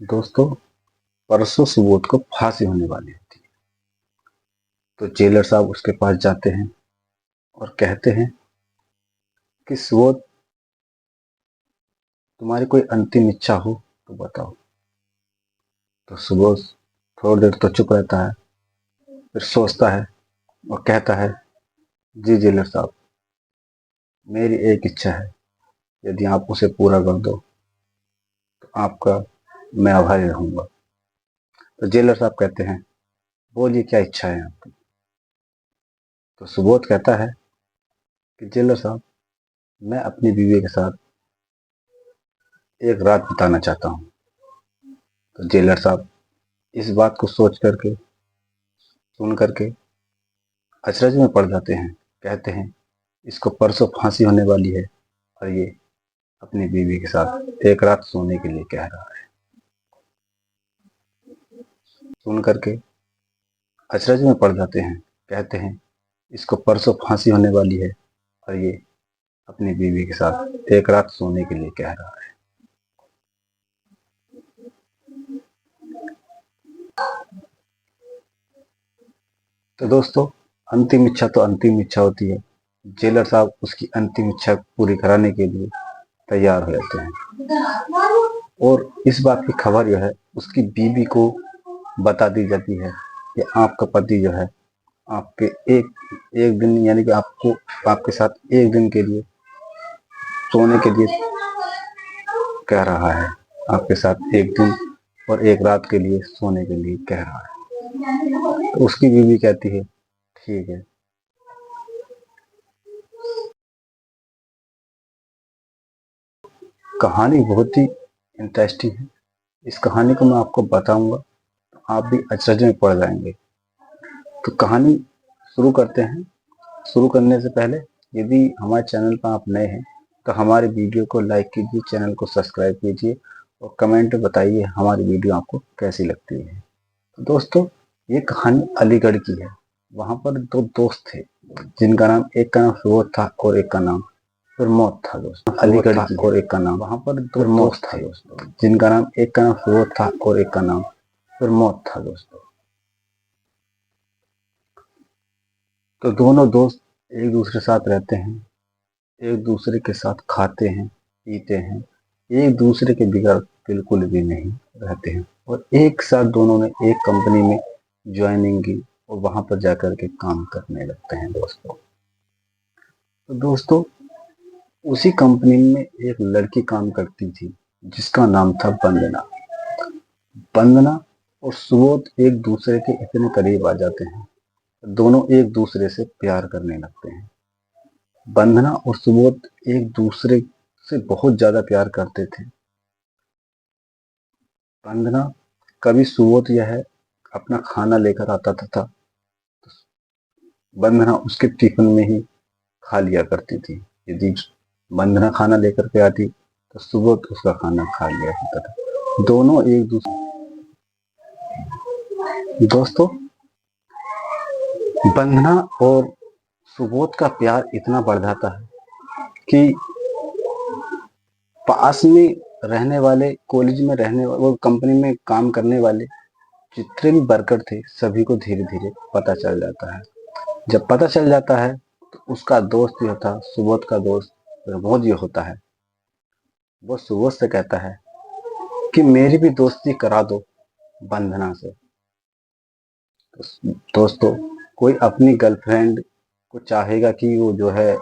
दोस्तों, परसों सुबोध को फांसी होने वाली होती है। तो जेलर साहब उसके पास जाते हैं और कहते हैं कि सुबोध, तुम्हारी कोई अंतिम इच्छा हो तो बताओ। तो सुबोध थोड़ी देर तो चुप रहता है, फिर सोचता है और कहता है, जी जेलर साहब, मेरी एक इच्छा है। यदि आप उसे पूरा कर दो तो आपका मैं आभारी रहूंगा। तो जेलर साहब कहते हैं, बोलिए क्या इच्छा है आपकी। तो सुबोध कहता है कि जेलर साहब, मैं अपनी बीवी के साथ एक रात बिताना चाहता हूँ। तो जेलर साहब इस बात को सोच करके सुन करके अचरज में पड़ जाते हैं। कहते हैं, इसको परसों फांसी होने वाली है और ये अपनी बीवी के साथ एक रात सोने के लिए कह रहा है। सुन करके अचरज में पड़ जाते हैं। कहते हैं, इसको परसों फांसी होने वाली है और ये अपनी बीवी के साथ एक रात सोने के लिए कह रहा है। तो दोस्तों, अंतिम इच्छा तो अंतिम इच्छा होती है। जेलर साहब उसकी अंतिम इच्छा पूरी कराने के लिए तैयार हो जाते हैं और इस बात की खबर जो है उसकी बीवी को बता दी जाती है कि आपका पति जो है आपके एक एक दिन यानी कि आपको आपके साथ एक दिन के लिए सोने के लिए कह रहा है। आपके साथ एक दिन और एक रात के लिए सोने के लिए कह रहा है। तो उसकी बीवी कहती है, ठीक है। कहानी बहुत ही इंटरेस्टिंग है। इस कहानी को मैं आपको बताऊंगा तो आप भी अचरज में पड़ जाएंगे। तो कहानी शुरू करते हैं। शुरू करने से पहले यदि हमारे चैनल पर आप नए हैं तो हमारे वीडियो को लाइक कीजिए, चैनल को सब्सक्राइब कीजिए और कमेंट में बताइए हमारी वीडियो आपको कैसी लगती है। तो दोस्तों, ये कहानी अलीगढ़ की है। वहां पर दो दोस्त थे जिनका नाम, एक का नाम सुबोध था और एक का नाम प्रमोद था। दोस्तों, अलीगढ़ की और एक का नाम, वहां पर दो दोस्त था दोस्तों जिनका नाम, एक का नाम सुबोध था और एक का नाम प्रमोद था। दोस्तों, तो दोनों दोस्त एक दूसरे के साथ रहते हैं, एक दूसरे के साथ खाते हैं, पीते हैं, एक दूसरे के बिगड़ बिल्कुल भी नहीं रहते हैं और एक साथ दोनों ने एक कंपनी में ज्वाइनिंग की और वहां पर जाकर के काम करने लगते हैं। दोस्तों, तो दोस्तों, उसी कंपनी में एक लड़की काम करती थी जिसका नाम था वंदना। वंदना और सुबोध एक दूसरे के इतने करीब आ जाते हैं, दोनों एक दूसरे से प्यार करने लगते हैं। वंदना और सुबोध एक दूसरे से बहुत ज्यादा प्यार करते थे। वंदना कभी सुबोध यह है अपना खाना लेकर आता था, वंदना उसके टिफिन में ही खा लिया करती थी। यदि वंदना खाना लेकर के आती तो सुबोध उसका खाना खा लिया करता था। दोनों एक दूसरे। दोस्तों, वंदना और सुबोध का प्यार इतना बढ़ जाता है कि पास में रहने वाले, कॉलेज में रहने वाले, वो कंपनी में काम करने वाले जितने भी वर्कर थे सभी को धीरे धीरे पता चल जाता है। जब पता चल जाता है तो उसका दोस्त जो था, सुबोध का दोस्त प्रमोद जो होता है, वो सुबोध से कहता है कि मेरी भी दोस्ती करा दो वंदना से। तो दोस्तों, कोई अपनी गर्लफ्रेंड को चाहेगा कि वो जो है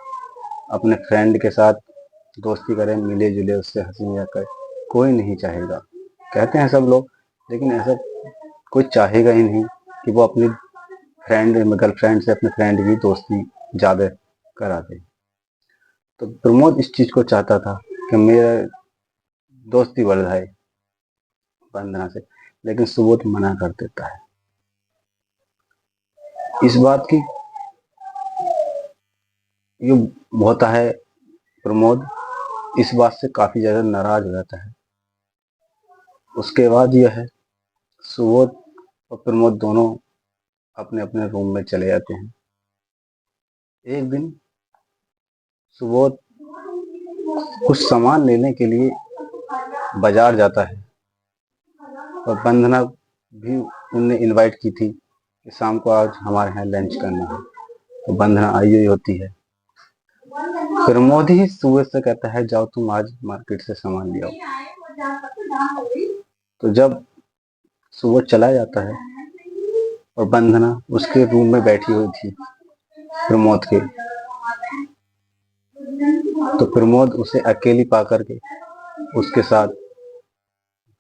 अपने फ्रेंड के साथ दोस्ती करे, मिले जुले, उससे हंसी मजाक करे? कोई नहीं चाहेगा, कहते हैं सब लोग, लेकिन ऐसा कोई चाहेगा ही नहीं कि वो अपनी गर्लफ्रेंड से अपने फ्रेंड की दोस्ती ज्यादा करा दे। तो प्रमोद इस चीज को चाहता था कि मेरा दोस्ती बढ़ जाए वंदना से, लेकिन सुबोध मना कर देता है। इस बात की ये होता है, प्रमोद इस बात से काफी ज्यादा नाराज हो जाता है। उसके बाद यह है, सुबोध और प्रमोद दोनों अपने अपने रूम में चले जाते हैं। एक दिन सुबोध कुछ सामान लेने के लिए बाजार जाता है और वंदना भी उनने इनवाइट की थी कि शाम को आज हमारे यहाँ लंच करना है, तो वंदना आई हुई होती है। प्रमोद ही सुबह से कहता है जाओ तुम आज मार्केट से सामान ले आओ। तो जब सुबह चला जाता है और वंदना उसके रूम में बैठी हुई थी प्रमोद के, तो प्रमोद उसे अकेली पा करके उसके साथ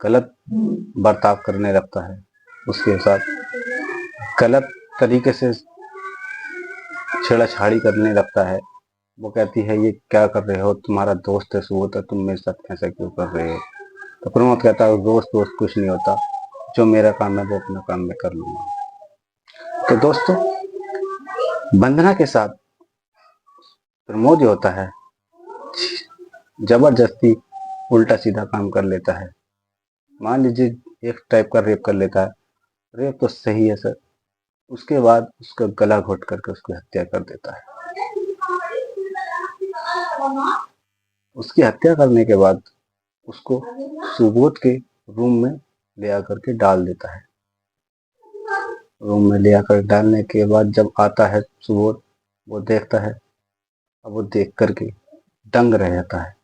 गलत बर्ताव करने लगता है, उसके साथ गलत तरीके से छेड़छाड़ी करने लगता है। वो कहती है ये क्या कर रहे हो, तुम्हारा दोस्त है सुबोध, तो तुम मेरे साथ ऐसा क्यों कर रहे हो। तो प्रमोद कहता है दोस्त दोस्त कुछ नहीं होता, जो मेरा काम है वो अपना काम मैं कर लूंगा। तो दोस्तों, वंदना के साथ प्रमोद जो होता है जबरदस्ती उल्टा सीधा काम कर लेता है। मान लीजिए एक टाइप का रेप कर लेता है, रेप तो सही है सर, उसके बाद उसका गला घोट करके उसकी हत्या कर देता है। उसकी हत्या करने के बाद उसको सुबोध के रूम में ले आकर के डाल देता है। रूम में ले आकर डालने के बाद जब आता है सुबोध, वो देखता है, अब वो देख करके दंग रह जाता है।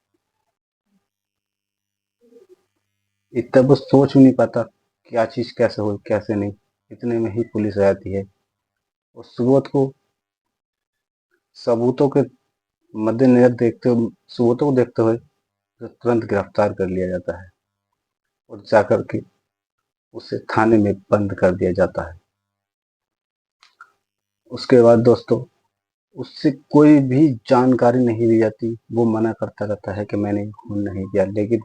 इतना वो सोच भी नहीं पाता क्या चीज कैसे हो कैसे नहीं। इतने में ही पुलिस आ जाती है और सुबोध को सबूतों के मद्देनजर देखते हुए, सबूतों को देखते हुए तो तुरंत गिरफ्तार कर लिया जाता है और जाकर के उसे थाने में बंद कर दिया जाता है। उसके बाद दोस्तों उससे कोई भी जानकारी नहीं ली जाती, वो मना करता रहता है कि मैंने खून नहीं किया, लेकिन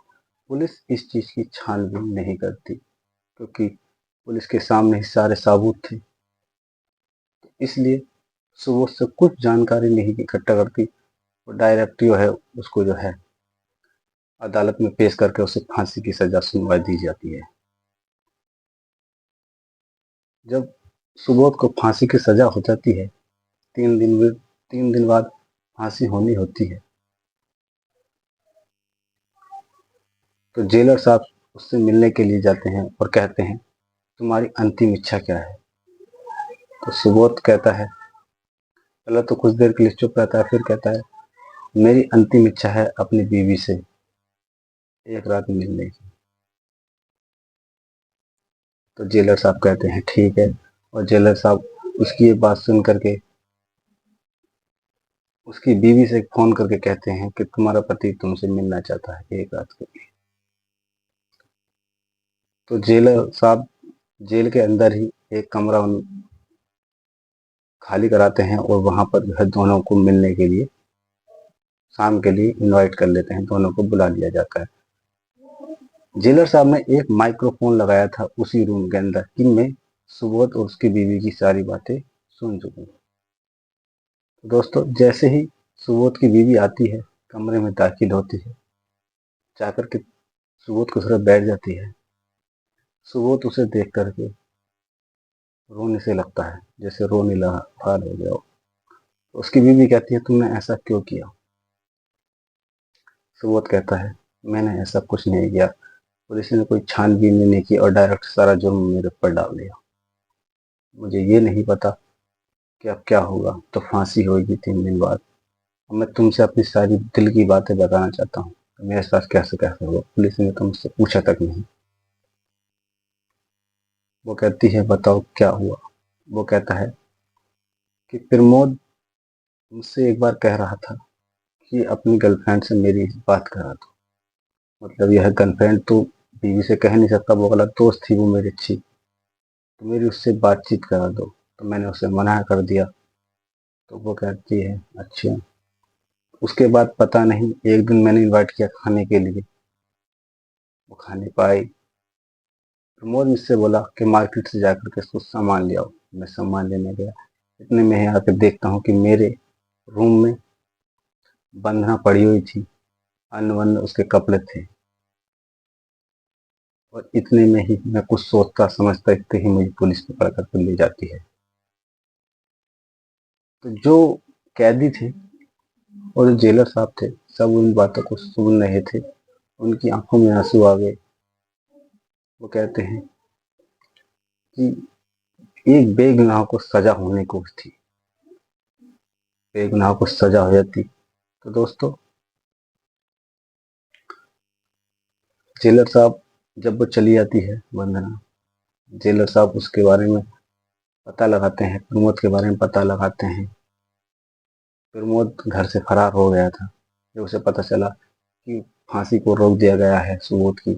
पुलिस इस चीज की छानबीन नहीं करती क्योंकि पुलिस के सामने ही सारे सबूत थे। इसलिए सुबोध से कुछ जानकारी नहीं इकट्ठा करती और डायरेक्ट जो है उसको जो है अदालत में पेश करके उसे फांसी की सजा सुनवा दी जाती है। जब सुबोध को फांसी की सजा हो जाती है, 3 दिन बाद फांसी होनी होती है, तो जेलर साहब उससे मिलने के लिए जाते हैं और कहते हैं तुम्हारी अंतिम इच्छा क्या है। तो सुबोध कहता है, पहले तो कुछ देर के लिए चुप रहता है, फिर कहता है मेरी अंतिम इच्छा है अपनी बीवी से एक रात मिलने की। तो जेलर साहब कहते हैं ठीक है, और जेलर साहब उसकी ये बात सुन करके उसकी बीवी से फोन करके कहते हैं कि तुम्हारा पति तुमसे मिलना चाहता है एक रात के लिए। तो जेलर साहब जेल के अंदर ही एक कमरा खाली कराते हैं और वहां पर जो है दोनों को मिलने के लिए शाम के लिए इनवाइट कर लेते हैं, दोनों को बुला लिया जाता है। जेलर साहब ने एक माइक्रोफोन लगाया था उसी रूम के अंदर कि मैं सुबोध और उसकी बीवी की सारी बातें सुन चुका हूँ। दोस्तों, जैसे ही सुबोध की बीवी आती है, कमरे में दाखिल होती है, जाकर के सुबोध की तरफ बैठ जाती है। सुबोध उसे देख करके रोने से लगता है, जैसे रोने लगा फाल हो गया हो। उसकी बीवी कहती है तुमने ऐसा क्यों किया। सुबोध कहता है मैंने ऐसा कुछ नहीं किया, पुलिस ने कोई छानबीन नहीं की और डायरेक्ट सारा जुर्म मेरे ऊपर डाल दिया। मुझे ये नहीं पता कि अब क्या होगा, तो फांसी होगी 3 दिन बाद। अब मैं तुमसे अपनी सारी दिल की बातें बताना चाहता हूँ, मेरे साथ कैसे कैसे हुआ, पुलिस ने तो मुझसे पूछा तक नहीं। वो कहती है बताओ क्या हुआ। वो कहता है कि प्रमोद मुझसे एक बार कह रहा था कि अपनी गर्लफ्रेंड से मेरी बात करा दो। मतलब यह गर्लफ्रेंड तो बीवी से कह नहीं सकता, वो गलत दोस्त थी वो मेरी अच्छी, तो मेरी उससे बातचीत करा दो। तो मैंने उसे मना कर दिया। तो वो कहती है अच्छा। उसके बाद पता नहीं एक दिन मैंने इनवाइट किया खाने के लिए, वो खाने पाई। प्रमोद मुझसे बोला कि मार्केट से जाकर के कुछ सामान ले आओ। मैं सामान लेने गया, इतने में यहाँ आकर देखता हूँ कि मेरे रूम में बंधना पड़ी हुई थी, अन्न वन्न उसके कपड़े थे, और इतने में ही मैं कुछ सोचता समझता इतने ही मुझे पुलिस पकड़ कर ले जाती है। तो जो कैदी थे और जो जेलर साहब थे सब उन बातों को सुन रहे थे, उनकी आंखों में आंसू आ गए। वो कहते हैं कि एक बेगुनाह को सजा होने को थी, बेगुनाह को सजा हो जाती। तो दोस्तों, जेलर साहब जब वो चली जाती है वंदना, जेलर साहब उसके बारे में पता लगाते हैं, प्रमोद के बारे में पता लगाते हैं। प्रमोद घर से फरार हो गया था। जब उसे पता चला कि फांसी को रोक दिया गया है सुबोध की,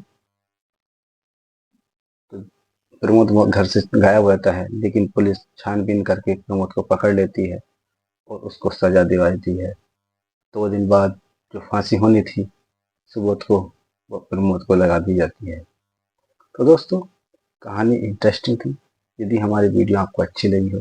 तो प्रमोद घर से गायब हो जाता है, लेकिन पुलिस छानबीन करके प्रमोद को पकड़ लेती है और उसको सजा दिलवाती है। 2 दिन बाद जो फांसी होनी थी सुबोध को, वो प्रमोद को लगा दी जाती है। तो दोस्तों, कहानी इंटरेस्टिंग थी। यदि हमारी वीडियो आपको अच्छी लगी हो